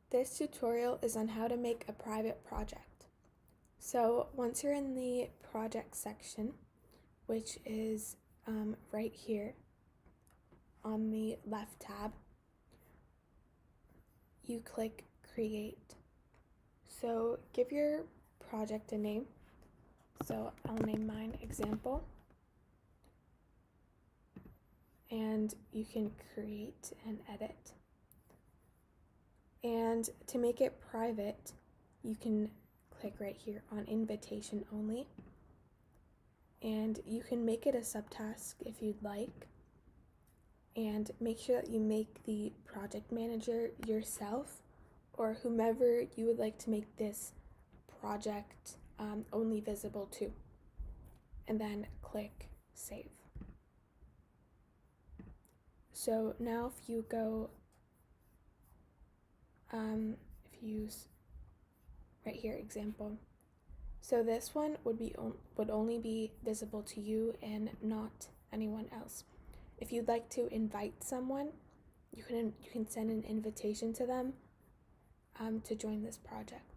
This tutorial is on how to make a private project. So once you're in the project section, which is right here on the left tab, you click Create. So give your project a name. So I'll name mine Example. And you can create and edit. And to make it private, you can click right here on Invitation Only. And you can make it a subtask if you'd like. And make sure that you make the project manager yourself or whomever you would like to make this project only visible to. And then click Save. So now if you go, if you use right here, Example. So this one would only be visible to you and not anyone else. If you'd like to invite someone, you can send an invitation to them to join this project.